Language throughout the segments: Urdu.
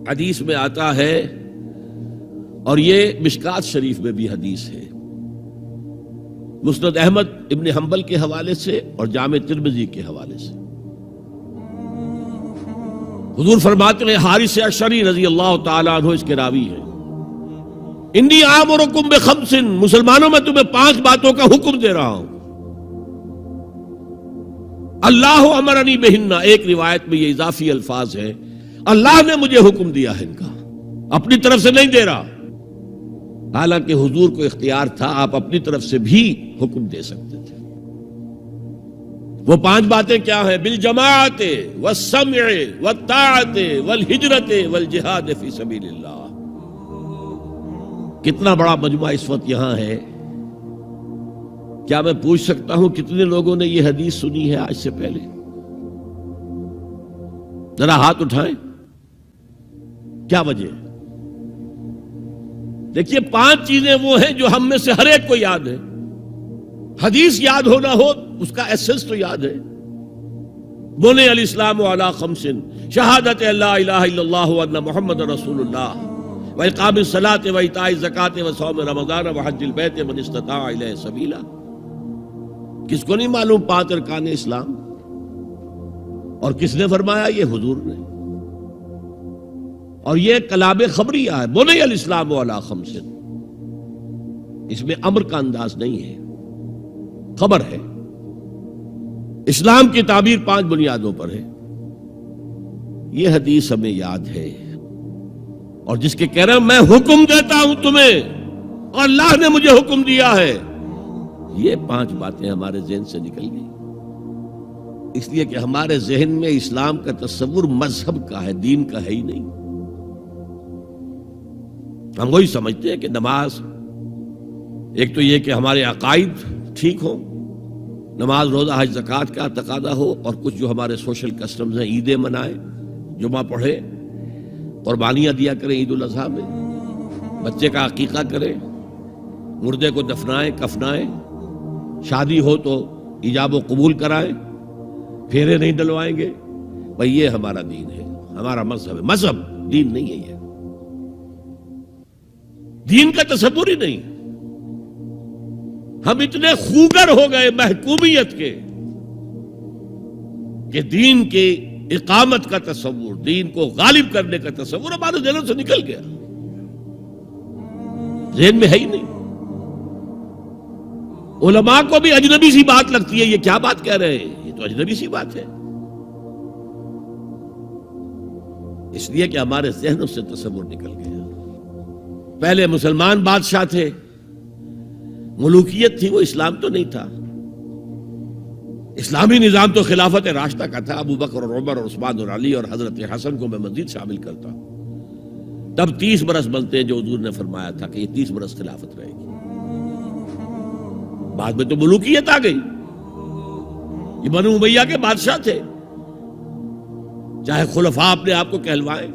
حدیث میں آتا ہے، اور یہ مشکات شریف میں بھی حدیث ہے، مسند احمد ابن حنبل کے حوالے سے اور جامع ترمذی کے حوالے سے، حضور فرماتے ہیں، حارث اشعری رضی اللہ تعالیٰ عنہ اس کے راوی ہیں، انی آمرکم بخمس، مسلمانوں میں تمہیں 5 باتوں کا حکم دے رہا ہوں، اللہ امرنی بہن، ایک روایت میں یہ اضافی الفاظ ہے، اللہ نے مجھے حکم دیا ہے ان کا، اپنی طرف سے نہیں دے رہا، حالانکہ حضور کو اختیار تھا، آپ اپنی طرف سے بھی حکم دے سکتے تھے۔ وہ 5 باتیں کیا ہیں؟ بالجماعت والسمع والطاعت والہجرت والجہاد فی سبیل اللہ۔ کتنا بڑا مجمع اس وقت یہاں ہے، کیا میں پوچھ سکتا ہوں کتنے لوگوں نے یہ حدیث سنی ہے آج سے پہلے؟ ذرا ہاتھ اٹھائیں، کیا وجہ ہے؟ دیکھیے 5 چیزیں وہ ہیں جو ہم میں سے ہر ایک کو یاد ہے، حدیث یاد ہونا ہو اس کا ایسنس تو یاد ہے۔ بنی الاسلام علی 5، شہادت لا الہ الا اللہ وان محمد رسول اللہ، واقام الصلاۃ وایتاء الزکاۃ وصوم رمضان وحج البیت من استطاع الیہ سبیلا۔ کس کو نہیں معلوم 5 ارکان اسلام؟ اور کس نے فرمایا؟ یہ حضور نے۔ اور یہ کلام خبریہ ہے، بنی الاسلام علی 5، اس میں امر کا انداز نہیں ہے، خبر ہے۔ اسلام کی تعبیر 5 بنیادوں پر ہے، یہ حدیث ہمیں یاد ہے۔ اور جس کے کہہ رہے ہیں میں حکم دیتا ہوں تمہیں اور اللہ نے مجھے حکم دیا ہے، یہ 5 باتیں ہمارے ذہن سے نکل گئی، اس لیے کہ ہمارے ذہن میں اسلام کا تصور مذہب کا ہے، دین کا ہے ہی نہیں۔ ہم وہی سمجھتے ہیں کہ نماز، ایک تو یہ کہ ہمارے عقائد ٹھیک ہوں، نماز روزہ حج زکوٰۃ کا تقاضا ہو، اور کچھ جو ہمارے سوشل کسٹمز ہیں، عیدیں منائیں، جمعہ پڑھے، قربانیاں دیا کریں عید الاضحیٰ میں، بچے کا عقیقہ کریں، مردے کو دفنائیں کفنائیں، شادی ہو تو ایجاب و قبول کرائیں، پھیرے نہیں ڈلوائیں گے، بھئی یہ ہمارا دین ہے، ہمارا مذہب ہے۔ مذہب دین نہیں ہے، یہ دین کا تصور ہی نہیں۔ ہم اتنے خوگر ہو گئے محکومیت کے کہ دین کی اقامت کا تصور، دین کو غالب کرنے کا تصور ہمارے ذہنوں سے نکل گیا، ذہن میں ہے ہی نہیں۔ علماء کو بھی اجنبی سی بات لگتی ہے، یہ کیا بات کہہ رہے ہیں، یہ تو اجنبی سی بات ہے، اس لیے کہ ہمارے ذہنوں سے تصور نکل گیا۔ پہلے مسلمان بادشاہ تھے، ملوکیت تھی، وہ اسلام تو نہیں تھا۔ اسلامی نظام تو خلافت راشدہ کا تھا، ابو بکر اور عمر اور عثمان اور علی اور حضرت حسن کو میں مزید شامل کرتا ہوں۔ تب 30 برس بنتے ہیں جو حضور نے فرمایا تھا کہ یہ 30 برس خلافت رہے گی۔ بعد میں تو ملوکیت آ گئی، یہ بنو امیہ کے بادشاہ تھے، چاہے خلفاء اپنے آپ کو کہلوائیں۔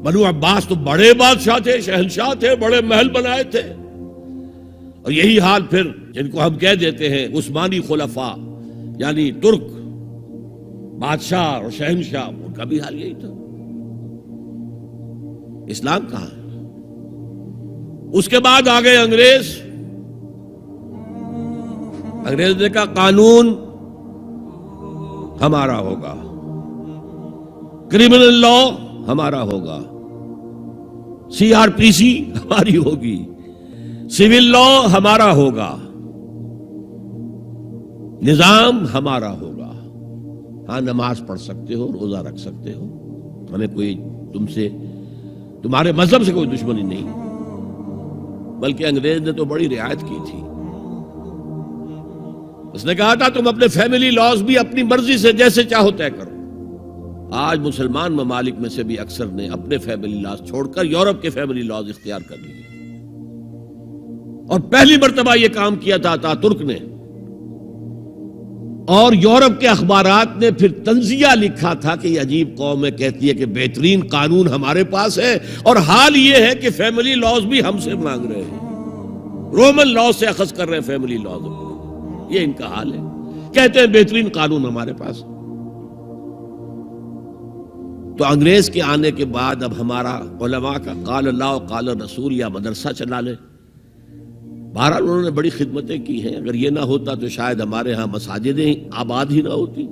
بنو عباس تو بڑے بادشاہ تھے، شہنشاہ تھے، بڑے محل بنائے تھے، اور یہی حال پھر جن کو ہم کہہ دیتے ہیں عثمانی خلفاء، یعنی ترک بادشاہ اور شہنشاہ، ان کا بھی حال یہی تھا۔ اسلام کہاں ہے؟ اس کے بعد آ گئے انگریز۔ انگریز نے کہا قانون ہمارا ہوگا، کرمنل لا ہمارا ہوگا، CRPC ہماری ہوگی، سول لا ہمارا ہوگا، نظام ہمارا ہوگا۔ ہاں نماز پڑھ سکتے ہو، روزہ رکھ سکتے ہو، ہمیں کوئی تمہارے مذہب سے کوئی دشمنی نہیں، بلکہ انگریز نے تو بڑی رعایت کی تھی۔ اس نے کہا تھا تم اپنے فیملی لاز بھی اپنی مرضی سے جیسے چاہو طے کرو۔ آج مسلمان ممالک میں سے بھی اکثر نے اپنے فیملی لاز چھوڑ کر یورپ کے فیملی لاز اختیار کر لیے، اور پہلی مرتبہ یہ کام کیا تھا ترک نے، اور یورپ کے اخبارات نے پھر تنزیہ لکھا تھا کہ یہ عجیب قوم ہے، کہتی ہے کہ بہترین قانون ہمارے پاس ہے، اور حال یہ ہے کہ فیملی لاز بھی ہم سے مانگ رہے ہیں، رومن لاز سے اخذ کر رہے ہیں فیملی لاز، یہ ان کا حال ہے، کہتے ہیں بہترین قانون ہمارے پاس۔ تو انگریز کے آنے کے بعد اب ہمارا علماء کا قال اللہ و قال رسول یا مدرسہ چلا لے. بہرحال انہوں نے بڑی خدمتیں کی ہیں. اگر یہ نہ ہوتا تو شاید ہمارے ہاں مساجدیں آباد ہی نہ ہوتی.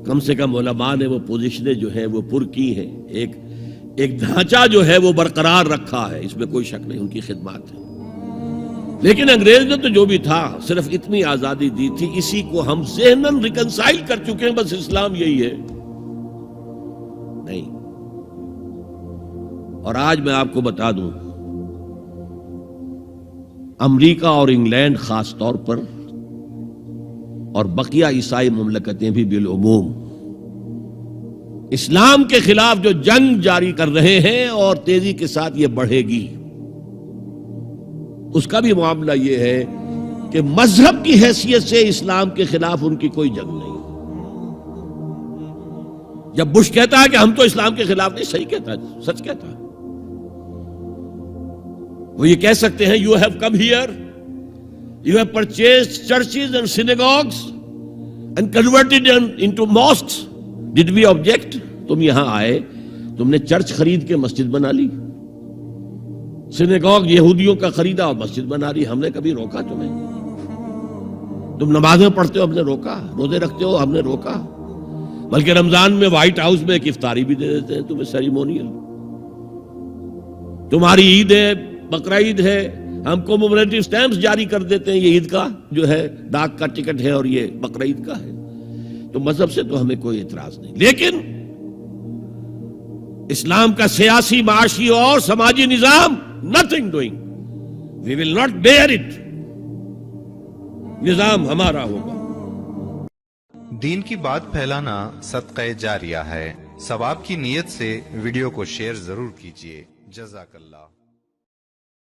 کم سے کم علماء نے وہ پوزیشنیں جو ہیں وہ پر کی ہیں. ایک ڈھانچہ جو ہے وہ برقرار رکھا ہے, اس میں کوئی شک نہیں, ان کی خدمات ہے. لیکن انگریز نے تو جو بھی تھا صرف اتنی آزادی دی تھی, اسی کو ہم ذہناً ریکنسائل کر چکے ہیں. بس اسلام یہی ہے نہیں. اور آج میں آپ کو بتا دوں, امریکہ اور انگلینڈ خاص طور پر اور بقیہ عیسائی مملکتیں بھی بالعموم اسلام کے خلاف جو جنگ جاری کر رہے ہیں اور تیزی کے ساتھ یہ بڑھے گی, اس کا بھی معاملہ یہ ہے کہ مذہب کی حیثیت سے اسلام کے خلاف ان کی کوئی جنگ نہیں. جب بش کہتا ہے کہ ہم تو اسلام کے خلاف نہیں, صحیح کہتا ہے, سچ کہتا ہے. وہ یہ کہہ سکتے ہیں, you have come here, you have purchased churches and synagogues and converted into mosques, did we object? تم یہاں آئے, تم نے چرچ خرید کے مسجد بنا لی, سینیگوگ یہودیوں کا خریدا اور مسجد بنا لی, ہم نے کبھی روکا تمہیں؟ تم نمازیں پڑھتے ہو, ہم نے روکا؟ روزے رکھتے ہو, ہم نے روکا؟ بلکہ رمضان میں وائٹ ہاؤس میں ایک افطاری بھی دے دیتے ہیں تمہیں, سیریمونیل. تمہاری عید ہے, بقرہ عید ہے, ہم کومیموریٹو سٹیمپس جاری کر دیتے ہیں, یہ عید کا جو ہے ڈاک کا ٹکٹ ہے اور یہ بقرہ عید کا ہے. تو مذہب سے تو ہمیں کوئی اعتراض نہیں, لیکن اسلام کا سیاسی, معاشی اور سماجی نظام, nothing doing. We will not bear it. نظام ہمارا ہوگا. دین کی بات پھیلانا صدقہ جاریہ ہے. ثواب کی نیت سے ویڈیو کو شیئر ضرور کیجیے. جزاک اللہ.